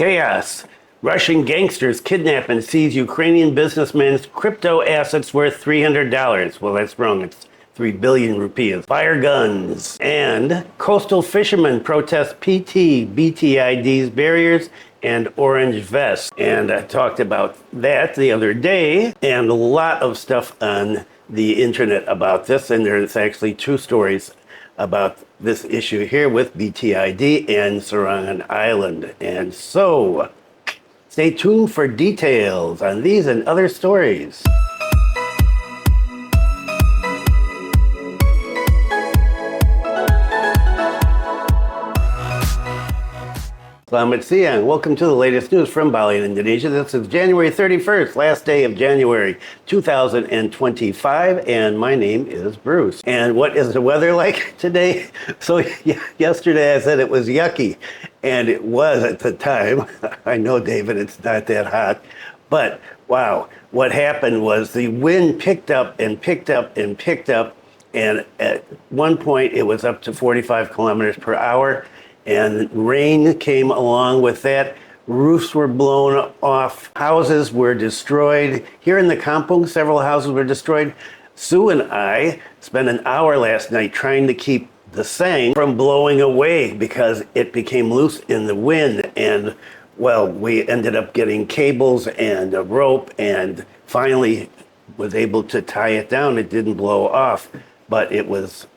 Chaos. Russian gangsters kidnap and seize Ukrainian businessman's crypto assets worth $300. Well, that's wrong. It's 3 billion rupees. Fire guns. And coastal fishermen protest BTID's barriers and orange vests. And I talked about that the other day, and a lot of stuff on the internet about this. And there's actually two stories about this issue here with BTID and Serangan Island. And so, stay tuned for details on these and other stories. Selamat siang. Welcome to the latest news from Bali, Indonesia. This is January 31st, last day of January 2025, and my name is Bruce. And what is the weather like today? So yesterday I said it was yucky, and it was at the time. I know, David, it's not that hot, but wow, what happened was the wind picked up and picked up and picked up, and at one point it was up to 45 kilometers per hour. And rain came along with that. Roofs were blown off. Houses were destroyed. Here in the kampung, several houses were destroyed. Sue and I spent an hour last night trying to keep the seine from blowing away because it became loose in the wind. And, well, we ended up getting cables and a rope and finally was able to tie it down. It didn't blow off, but it was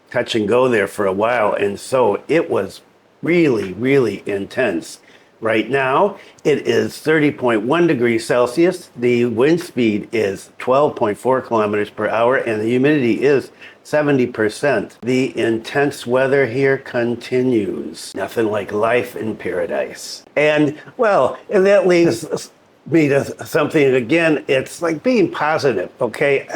touch and go there for a while, and so it was really, really intense. Right now, it is 30.1 degrees Celsius. The wind speed is 12.4 kilometers per hour, and the humidity is 70%. The intense weather here continues. Nothing like life in paradise. And, well, and that leads me to something, again, it's like being positive, okay?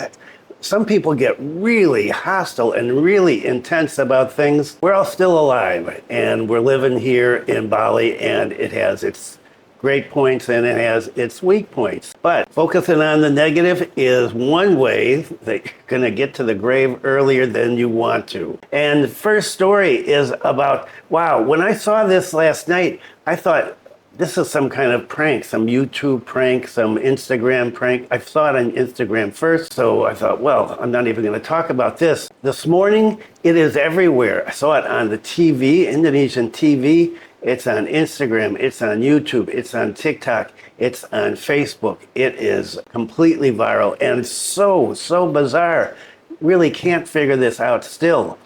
Some people get really hostile and really intense about things. We're all still alive, and we're living here in Bali, and it has its great points and it has its weak points. But focusing on the negative is one way that you're going to get to the grave earlier than you want to. And the first story is about, wow, when I saw this last night, I thought, this is some kind of prank, some YouTube prank, some Instagram prank. I saw it on Instagram first, so I thought, well, I'm not even going to talk about this. This morning, it is everywhere. I saw it on the TV, Indonesian TV. It's on Instagram. It's on YouTube. It's on TikTok. It's on Facebook. It is completely viral, and it's so bizarre. Really can't figure this out still.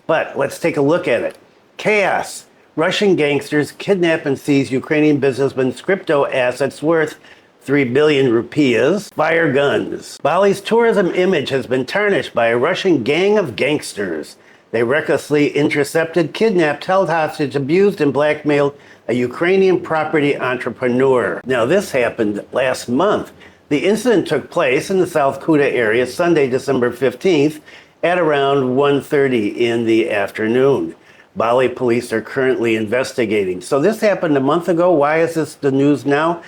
But let's take a look at it. Chaos. Russian gangsters kidnap and seize Ukrainian businessman's crypto assets worth 3 billion rupees. Fire guns. Bali's tourism image has been tarnished by a Russian gang of gangsters. They recklessly intercepted, kidnapped, held hostage, abused, and blackmailed a Ukrainian property entrepreneur. Now, this happened last month. The incident took place in the South Kuta area Sunday, December 15th at around 1:30 in the afternoon. Bali police are currently investigating. So this happened a month ago. Why is this the news now?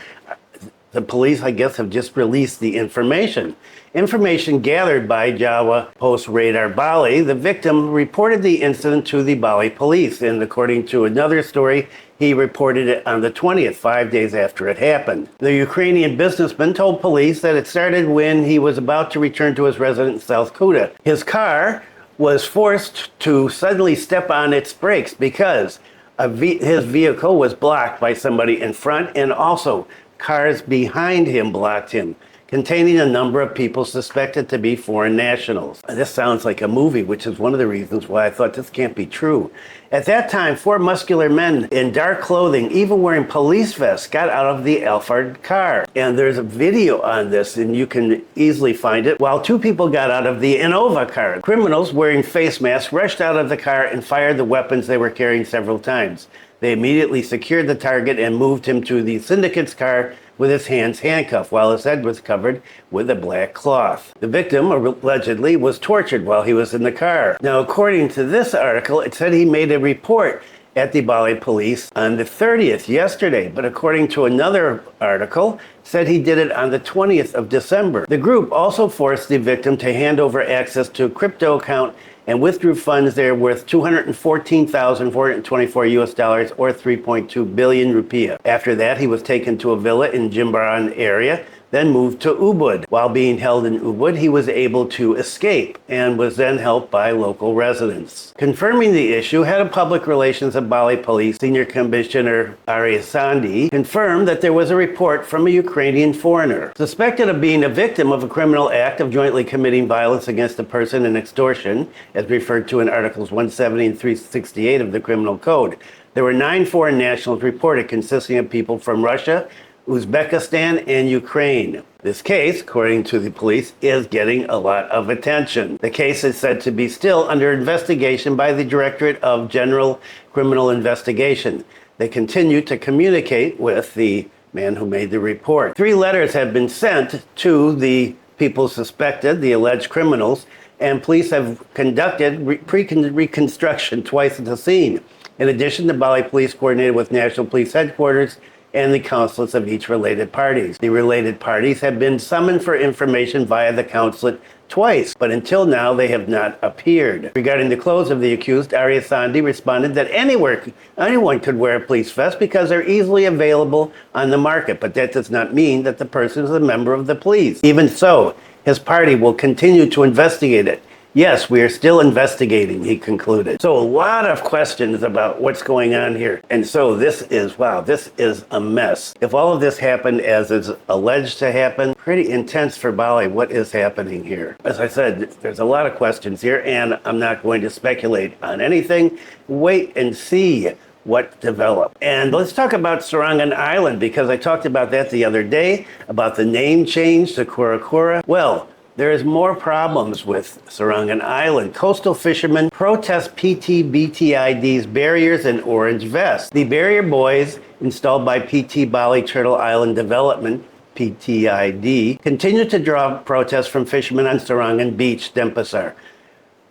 The police, I guess, have just released the information. Information gathered by Java Post Radar Bali. The victim reported the incident to the Bali police, and according to another story, he reported it on the 20th, 5 days after it happened. The Ukrainian businessman told police that it started when he was about to return to his residence in South Kuta. His car was forced to suddenly step on its brakes because his vehicle was blocked by somebody in front, and also cars behind him blocked him, containing a number of people suspected to be foreign nationals. This sounds like a movie, which is one of the reasons why I thought this can't be true. At that time, 4 muscular men in dark clothing, even wearing police vests, got out of the Alphard car. And there's a video on this, and you can easily find it, while 2 people got out of the Innova car. Criminals wearing face masks rushed out of the car and fired the weapons they were carrying several times. They immediately secured the target and moved him to the syndicate's car with his hands handcuffed, while his head was covered with a black cloth. The victim allegedly was tortured while he was in the car. Now, according to this article, it said he made a report at the Bali police on the 30th, yesterday, but according to another article, said he did it on the 20th of December. The group also forced the victim to hand over access to a crypto account and withdrew funds there worth $214,424 US dollars or 3.2 billion rupiah. After that, he was taken to a villa in Jimbaran area, then moved to Ubud. While being held in Ubud, he was able to escape and was then helped by local residents. Confirming the issue, head of public relations of Bali Police, Senior Commissioner Arya Sandi, confirmed that there was a report from a Ukrainian foreigner suspected of being a victim of a criminal act of jointly committing violence against a person and extortion, as referred to in Articles 170 and 368 of the Criminal Code. There were 9 foreign nationals reported, consisting of people from Russia, Uzbekistan, and Ukraine. This case, according to the police, is getting a lot of attention. The case is said to be still under investigation by the Directorate of General Criminal Investigation. They continue to communicate with the man who made the report. 3 letters have been sent to the people suspected, the alleged criminals, and police have conducted reconstruction twice at the scene. In addition, the Bali Police coordinated with National Police Headquarters and the consulates of each related parties. The related parties have been summoned for information via the consulate twice, but until now they have not appeared. Regarding the clothes of the accused, Arya Sandi responded that anyone could wear a police vest because they're easily available on the market, but that does not mean that the person is a member of the police. Even so, his party will continue to investigate it. Yes, we are still investigating, he concluded. So a lot of questions about what's going on here. And so this is a mess. If all of this happened as is alleged to happen, pretty intense for Bali. What is happening here? As I said, there's a lot of questions here, and I'm not going to speculate on anything. Wait and see what developed. And let's talk about Serangan Island, because I talked about that the other day, about the name change to Kura-kura. Well, there is more problems with Serangan Island. Coastal fishermen protest BTID's barriers and orange vests. The barrier buoys installed by Bali Turtle Island Development, PTID, continue to draw protests from fishermen on Serangan Beach, Denpasar.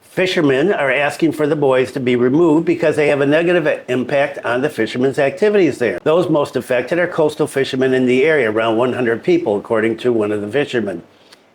Fishermen are asking for the buoys to be removed because they have a negative impact on the fishermen's activities there. Those most affected are coastal fishermen in the area, around 100 people, according to one of the fishermen.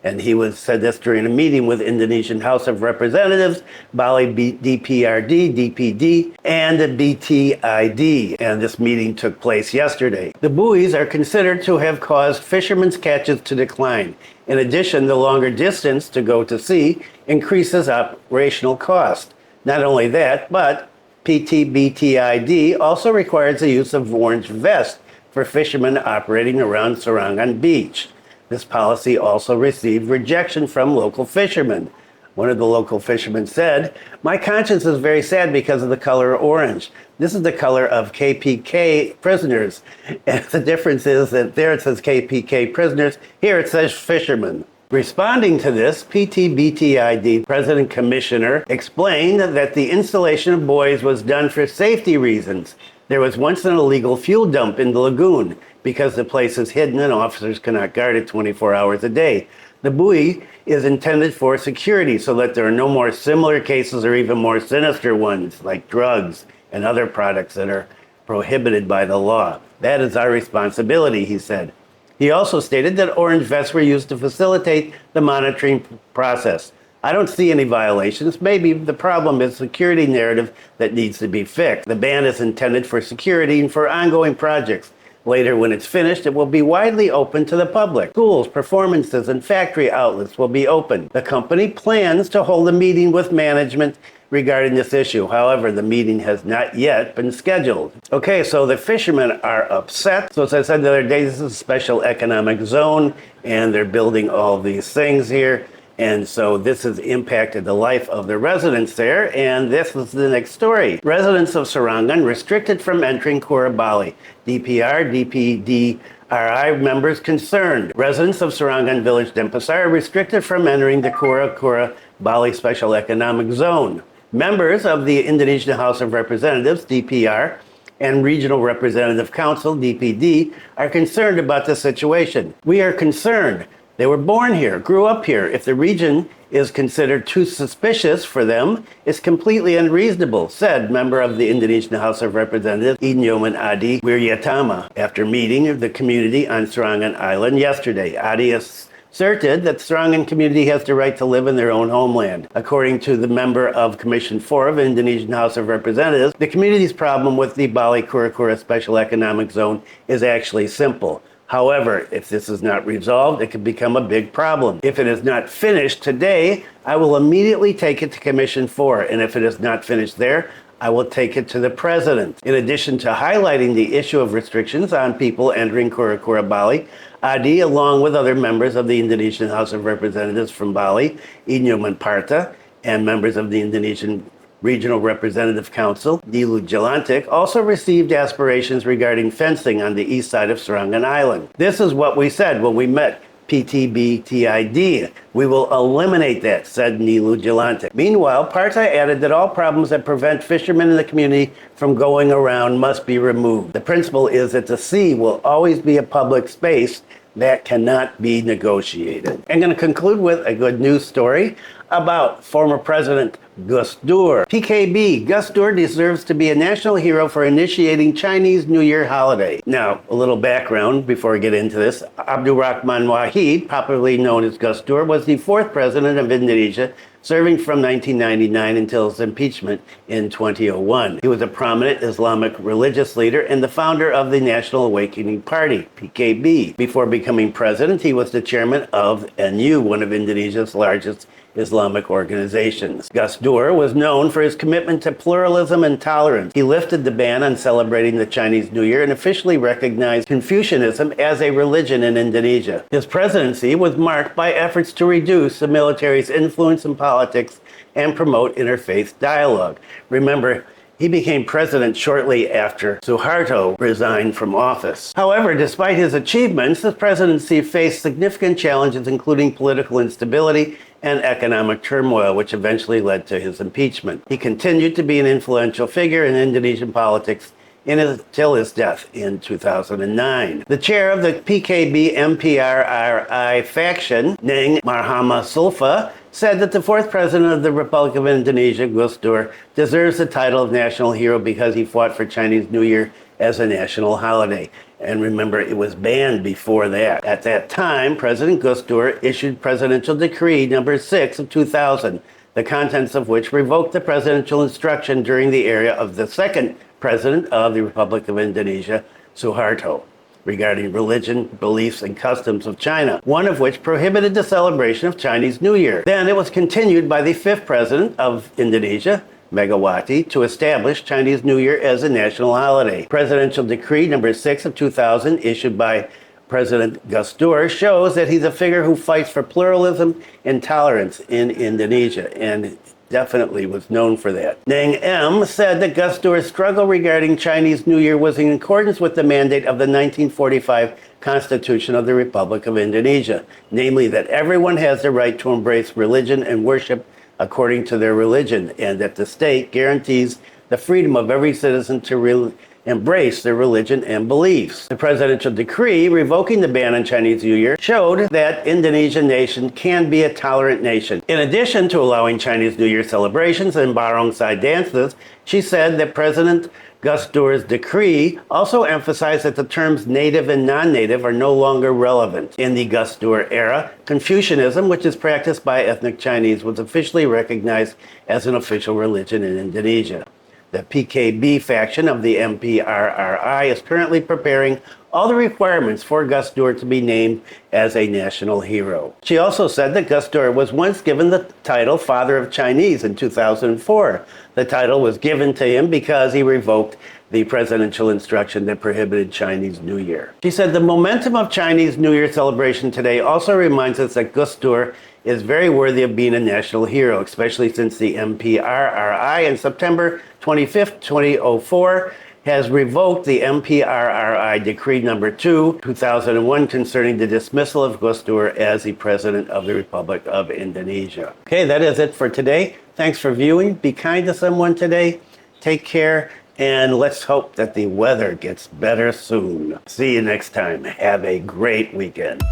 And he said this during a meeting with Indonesian House of Representatives, Bali DPR-DPD, and the BTID. And this meeting took place yesterday. The buoys are considered to have caused fishermen's catches to decline. In addition, the longer distance to go to sea increases operational cost. Not only that, but BTID also requires the use of orange vests for fishermen operating around Serangan Beach. This policy also received rejection from local fishermen. One of the local fishermen said, "My conscience is very sad because of the color orange. This is the color of KPK prisoners." And the difference is that there it says KPK prisoners, here it says fishermen. Responding to this, BTID President Commissioner explained that the installation of buoys was done for safety reasons. There was once an illegal fuel dump in the lagoon because the place is hidden and officers cannot guard it 24 hours a day. The buoy is intended for security so that there are no more similar cases or even more sinister ones like drugs and other products that are prohibited by the law. That is our responsibility, he said. He also stated that orange vests were used to facilitate the monitoring process. I don't see any violations. Maybe the problem is security narrative that needs to be fixed. The ban is intended for security and for ongoing projects. Later, when it's finished, it will be widely open to the public. Schools, performances, and factory outlets will be open. The company plans to hold a meeting with management regarding this issue. However, the meeting has not yet been scheduled. Okay, so the fishermen are upset. So as I said the other day, this is a special economic zone, and they're building all these things here. And so this has impacted the life of the residents there, and this is the next story. Residents of Serangan restricted from entering Kura Bali. DPR-DPD RI members concerned. Residents of Serangan Village, Denpasar are restricted from entering the Kura-kura Bali Special Economic Zone. Members of the Indonesian House of Representatives, DPR, and Regional Representative Council, DPD, are concerned about the situation. We are concerned. They were born here, grew up here. If the region is considered too suspicious for them, it's completely unreasonable, said member of the Indonesian House of Representatives, Inyoman Adi Wiryatama, after meeting the community on Serangan Island yesterday. Adi asserted that the Serangan community has the right to live in their own homeland. According to the member of Commission 4 of the Indonesian House of Representatives, the community's problem with the Bali Kura-kura Special Economic Zone is actually simple. However, if this is not resolved, it could become a big problem. If it is not finished today, I will immediately take it to Commission 4, and if it is not finished there, I will take it to the President. In addition to highlighting the issue of restrictions on people entering Kura-kura Bali, Adi, along with other members of the Indonesian House of Representatives from Bali, Inyuman Parta, and members of the Indonesian Regional Representative Council, Nilu Jelantik, also received aspirations regarding fencing on the east side of Serangan Island. This is what we said when we met BTID. We will eliminate that, said Nilu Jelantik. Meanwhile, Parta added that all problems that prevent fishermen in the community from going around must be removed. The principle is that the sea will always be a public space that cannot be negotiated. I'm going to conclude with a good news story about former President Gus Dur. PKB, Gus Dur deserves to be a national hero for initiating Chinese New Year holiday. Now, a little background before I get into this. Abdurrahman Wahid, popularly known as Gus Dur, was the fourth president of Indonesia, serving from 1999 until his impeachment in 2001. He was a prominent Islamic religious leader and the founder of the National Awakening Party, PKB. Before becoming president, he was the chairman of NU, one of Indonesia's largest Islamic organizations. Gus Dur was known for his commitment to pluralism and tolerance. He lifted the ban on celebrating the Chinese New Year and officially recognized Confucianism as a religion in Indonesia. His presidency was marked by efforts to reduce the military's influence in politics and promote interfaith dialogue. Remember, he became president shortly after Suharto resigned from office. However, despite his achievements, the presidency faced significant challenges, including political instability and economic turmoil, which eventually led to his impeachment. He continued to be an influential figure in Indonesian politics until his death in 2009. The chair of the PKB MPR RI Faction, Neng Eem Marhamah Zulfa, said that the fourth president of the Republic of Indonesia, Gus Dur, deserves the title of national hero because he fought for Chinese New Year as a national holiday. And remember, it was banned before that. At that time, President Gus Dur issued Presidential Decree number 6 of 2000, the contents of which revoked the presidential instruction during the era of the second president of the Republic of Indonesia, Suharto, regarding religion, beliefs, and customs of China, one of which prohibited the celebration of Chinese New Year. Then it was continued by the fifth president of Indonesia, Megawati, to establish Chinese New Year as a national holiday. Presidential Decree number 6 of 2000, issued by President Gus Dur, shows that he's a figure who fights for pluralism and tolerance in Indonesia, and definitely was known for that. Neng Eem said that Gus Dur's struggle regarding Chinese New Year was in accordance with the mandate of the 1945 Constitution of the Republic of Indonesia, namely that everyone has the right to embrace religion and worship according to their religion, and that the state guarantees the freedom of every citizen to embrace their religion and beliefs. The presidential decree revoking the ban on Chinese New Year showed that Indonesian nation can be a tolerant nation. In addition to allowing Chinese New Year celebrations and barongsai dances, she said that President Gus Dur's decree also emphasized that the terms native and non-native are no longer relevant. In the Gus Dur era, Confucianism, which is practiced by ethnic Chinese, was officially recognized as an official religion in Indonesia. The PKB faction of the MPRRI is currently preparing all the requirements for Gus Dur to be named as a national hero. She also said that Gus Dur was once given the title Father of Chinese in 2004. The title was given to him because he revoked the presidential instruction that prohibited Chinese New Year. She said the momentum of Chinese New Year celebration today also reminds us that Gus Dur is very worthy of being a national hero, especially since the MPRRI in September 25th, 2004 has revoked the MPRRI Decree number 2, 2001 concerning the dismissal of Gus Dur as the President of the Republic of Indonesia. Okay, that is it for today. Thanks for viewing. Be kind to someone today. Take care, and let's hope that the weather gets better soon. See you next time. Have a great weekend.